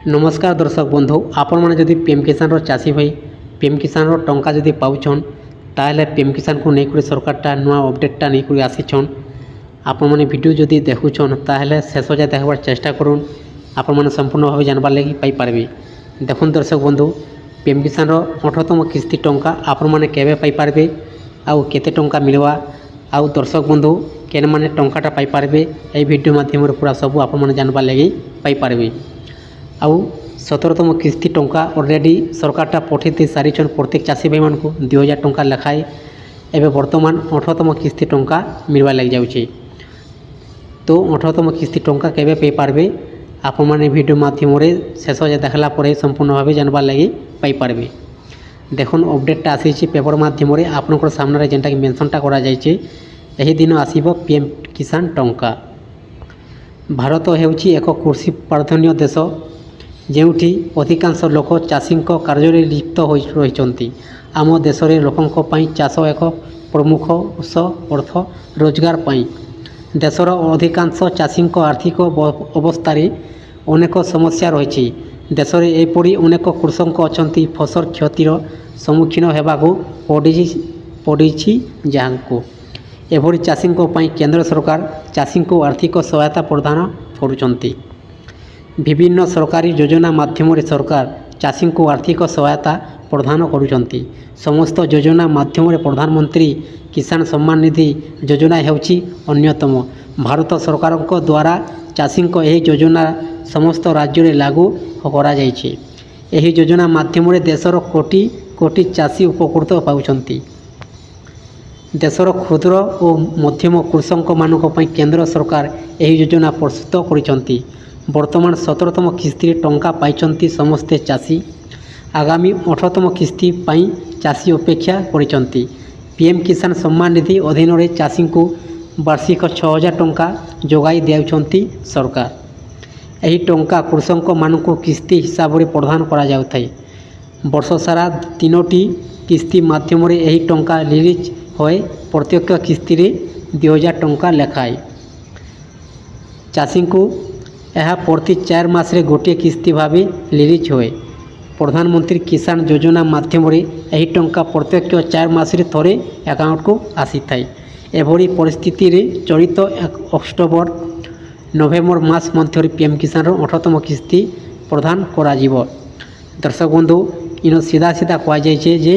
नमस्कार दर्शक बंधु आपण मैंने जदि पीएम किसान चाषी भाई पीएम किसान टंका जदि पाउछन ताहले पीएम किसान को नहीं सरकार नुआ अपडेटा नहीं आसीछन आपण मैंने वीडियो जदि देखुछन ताहले शेष जाए देखबार चेष्टा करुन आपण मैंने संपूर्ण भाव जानबार लगी पाइपारे। देखुन दर्शक बंधु पीएम किसान 18तम किस्ती टंका आपण मैंने केबे पाइपारे आउ केते टंका मिलवा आउ दर्शक बंधु केने माने टंकाटा पाइपारे ए वीडियो माध्यम पूरा सब आपण मैंने जानबार लगी पाइपारे। आउ 17तम किस्ती टंका ऑलरेडी सरकारटा पठे सारी प्रत्येक चाषी भाई मानक 2000 टंका लेखाए एवं बर्तमान 18तम किस्ती टंका मिलवा लग जाऊँगी। तो 18तम किस्ती टंका केबे पे पारबे आपण माने वीडियो माध्यम शेष देखला पर संपूर्ण भाव जानबार लगी पाइपारे। देखुन अपडेटा आसी पेपर माध्यम आपंकर सामने जेनटा कि मेंशनटा करा जायछि एही दिन आसीबो पीएम किसान टंका। भारत हेउछि एक कृषि प्राधान्य देश जेउठी अधिकांश लोक चाषी कार्य लिप्त रही। आम देश में लोकों चाष एक प्रमुख उत्स अर्थ रोजगार पाई। देशर अधिकांश चाषी आर्थिक अवस्था अनेक समस्या रही। देश में एपरी अनेक कृषक अच्छा फसल क्षतिर सम्मुखीन होगाकू पड़ी जहाँ एभली चाषी केंद्र सरकार चाषी को आर्थिक सहायता प्रदान करुँच। विभिन्न सरकारी योजना माध्यम सरकार चाषी को आर्थिक सहायता प्रदान करुँच। समस्त योजना माध्यम प्रधानमंत्री किसान सम्मान निधि योजना हेउछि अन्यतम। भारत सरकार द्वारा चाषी यह योजना समस्त राज्य में लागू करा जायछि। एही योजना माध्यम देशर कोटी कोटी चाषी उपकृत पाउछन्ति। देशर क्षुद्र और मध्यम कृषक मानक पई केंद्र सरकार एही योजना प्रस्तुत करिसंति। वर्तमान 17तम किस्ती टंका पाइछन्ति समस्ते चाषी। आगामी 18तम किस्ती पाई चाषी अपेक्षा करिसंति। पीएम किसान सम्मान निधि अधीन रे चाषी को वार्षिक 6000 टंका जोगाई देउछन्ति सरकार। एही टंका कृषक मानक किस्ती हिसाब रे प्रदान करा जाउथाय। वर्ष सारा 3टी किस्ती माध्यम रे एही टंका रिलीज होय। प्रत्येक किस्ती रे 2000 टंका लेखाए। चाषी को यह प्रति 4 मास रे गोटे किस्ती भावे रिलीज होए। प्रधानमंत्री किसान योजना माध्यम यही टंका प्रत्येक 4 मास रे थोड़े अकाउंट को आसी थाए। एभली परिस्थिति रे चलित अक्टोबर नवेम्बर मास मध्य पीएम किसान 18तम किस्ती प्रदान करा जिवो। दर्शक बंधु इन सीधा सीधा कह जाए जे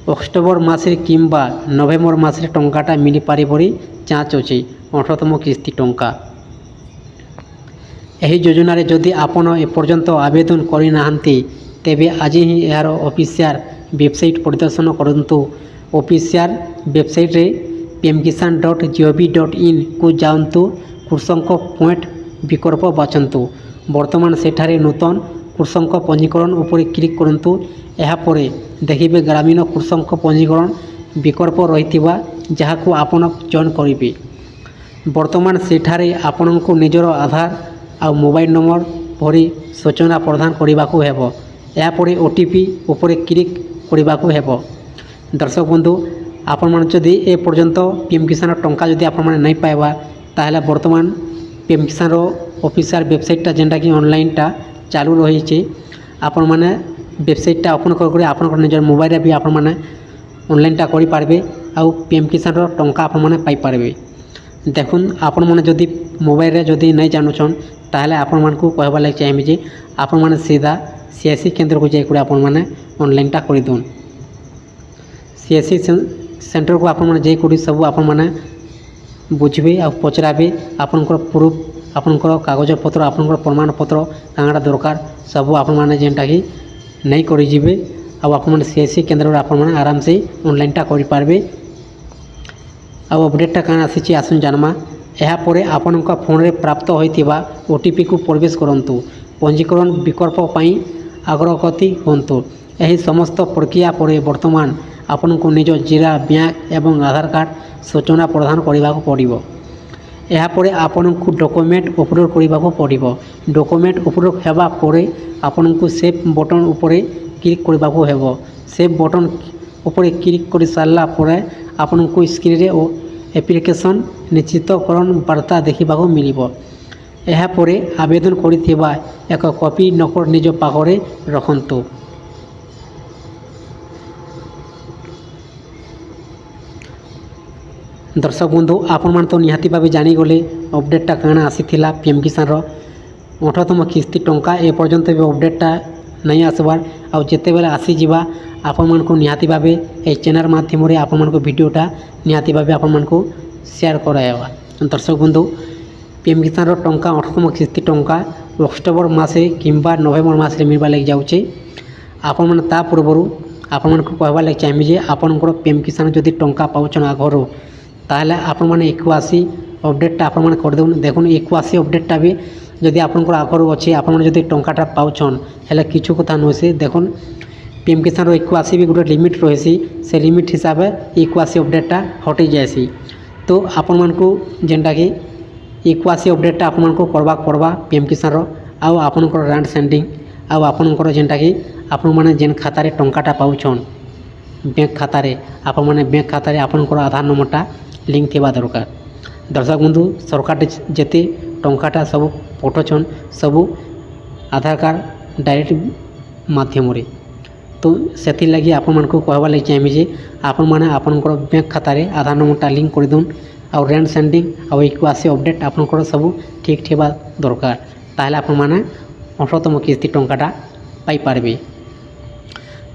अक्टोबर मास रे किंबा नवेम्बर मास रे टंकाटा मिली पारे परी चाँच अच्छे 18तम किस्ती टंका। एही योजना रे जदि आपण एपर्यंत आवेदन करना तेबे आज ही यार ऑफिशियल वेबसाइट परिदर्शन करंतु। ऑफिशियल वेबसाइट रे pmkisan.gov.in को जाऊँ कृषक पॉइंट विकल्प बाछंतु। वर्तमान सेठारे नूतन कृषक पंजीकरण उपर क्लिक करंतु। एहा परे देखिबे ग्रामीण कृषक पंजीकरण विकल्प रहितिबा जहाको आपण चयन करिबे। वर्तमान सेठारे आपणको निजर आधार आ मोबाइल नंबर भरी सूचना प्रदान करने हेबो। या परे ओटीपी उपरे क्लिक करने हेबो। दर्शक बंधु आपण मन जदि ए पर्यंत पीएम किसान टंका जदि आपण मन नहीं पाइबा ताहले वर्तमान पीएम किसान ऑफिशियल वेबसाइटा जेनटा कि ऑनलाइनटा चालू रही। आपण माने वेबसाइटटा ओपन कर आपण निजर मोबाइल भी आपण माने ऑनलाइनटा करि पारबे आ पीएम किसान टंका आपण माने पाइ पारबे। देखुन आपण माने जदि मोबाइल रे जदि नहीं जानुछन ताहले आपण मान को कहबा लाग चाहिए जे आपण माने सीधा सीएससी केंद्र को जाय आपण माने ऑनलाइनटा करि दोन। सीएससी सेंटर को आपण माने जाय करि सब आपण माने बुझबे आ पचराबे आपनकर प्रूफ आपनकर कागज पत्र आपनकर प्रमाण पत्र कांगडा दरकार सब आपण माने जेंटा कि नहीं करि जिवे आ आपण माने सीएससी केंद्र रे आपण माने आराम से ऑनलाइनटा करि पारबे। आ अपडेटटा कान आसी आसुन जानमा। यह परे आपनक फोन रे प्राप्त होइतिबा ओटीपी को प्रवेश करंतु। पंजीकरण विकल्प पाई आग्रहती होंतु। यही समस्त प्रक्रिया परे वर्तमान आपनको निज जिला बैंक एवं आधार कार्ड सूचना प्रदान करने पड़ो। यह परे आपनको डॉक्यूमेंट अपलोड करने पड़ो। डॉक्यूमेंट अपलोड हेबा परे आपनको सेव बटन उपरे क्लिक करने हेबो। सेव बटन उपरे क्लिक कर सारा परे आपनको स्क्रीन रे एप्लिकेशन निश्चितकरण वार्ता देखा मिल। ଏହାପରେ ଆବେଦନ କରିଥିବା ଏକ କପି ନକଲ ନିଜ ପାଖରେ ରଖନ୍ତୁ। दर्शक बंधु आपण तो निहाती भाव जानीगले अपडेटा कण आसीथिला पीएम किसान 18तम किस्ती टंका एपर्यंत भी अपडेटा नहीं आसबार आउ जिते बेले आसीजा आपण मन को निहाती भाव ये चैनल माध्यम आपण मन को वीडियोटा निहाती भाव आपण मन को शेयर कराइबा। दर्शक बंधु पीएम किसान टंका 18तम किस्ती टंका अक्टोबर मासे किंबा नवेम्बर मासे मिलवा लग जाऊे। आपण मन ता पूर्व आपण मन को कहवा लग चाहिए जे आपनकर पीएम किसान जदि टंका पाउछन आगरो ताहले आपण माने 81 अपडेटा आपण माने कर देउन। देखुन 81 अपडेटा भी जदि आपनकर आगरो अछि आपण माने जदि टंकाटा पाउछन हेले किछु कथा न होसे। देखुन पीएम किसान 81 भी गोटे लिमिट रहिसी से लिमिट हिसाब 81 अपडेटा हटि जायसी। तो आपण मान को जेनटा कि 81 अपडेटा आपण मान को करबा पड़बा पीएम किसान रो आउ आपनकर रांड सेंडिंग आउ आपनकर जेनटा कि आपण माने जेन खाता रे टंकाटा पाउछन बैंक खाता रे आपण माने बैंक खाता रे आपनकर आधार नंबरटा लिंक थिबा दरकार। दर्शक बंधु सरकार जेते टंकाटा सब पठोछन सब आधार कार्ड डायरेक्ट माध्यम रे। तो सेति लगी आपण मान को कहबा लगी चाहिए जे आपण माने आपनकर बैंक खाता रे आधार नंबरटा लिंक कर दोन और रेंट सेंडिंग और 81 अपडेट आपनकर सब ठीक थिबा दरकार। ताहले आपण माने 18तम किस्ती टंकाटा पाई पारबे।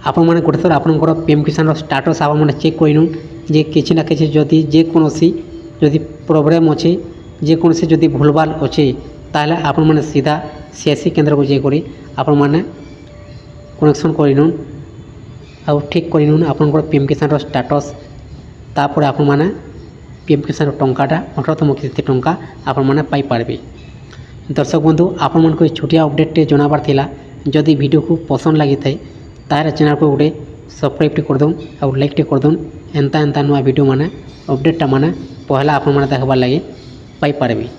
आपण माने गोटे थर आपनकर पीएम किसान स्टेटस आपण माने चेक करिनुन जे किछि ना किछि जदि जे कोनोसी जदि प्रॉब्लम अछि जे कोनोसी जदि भूलभाल अछि ताहले आपण माने सीधा सीएससी केंद्र को जे करी आपण माने कनेक्शन करिनुन और ठीक करिनुन आपनकर पीएम किसान स्टेटस। तापर आपण माने पीएम किसान टंकाटा 18तम किस्ती टंका आपण माने पाई पारबे। दर्शक बंधु आपण मन को छोटिया अपडेट जनाबार थिला। जदि वीडियो को पसंद लगी थाए तार चैनल को गोटे सब्सक्राइब कर दउन और लाइक कर दउन। एंता नुआ वीडियो माने अपडेटा माने पहला आपण माने देखबार लगी पाई पारबे।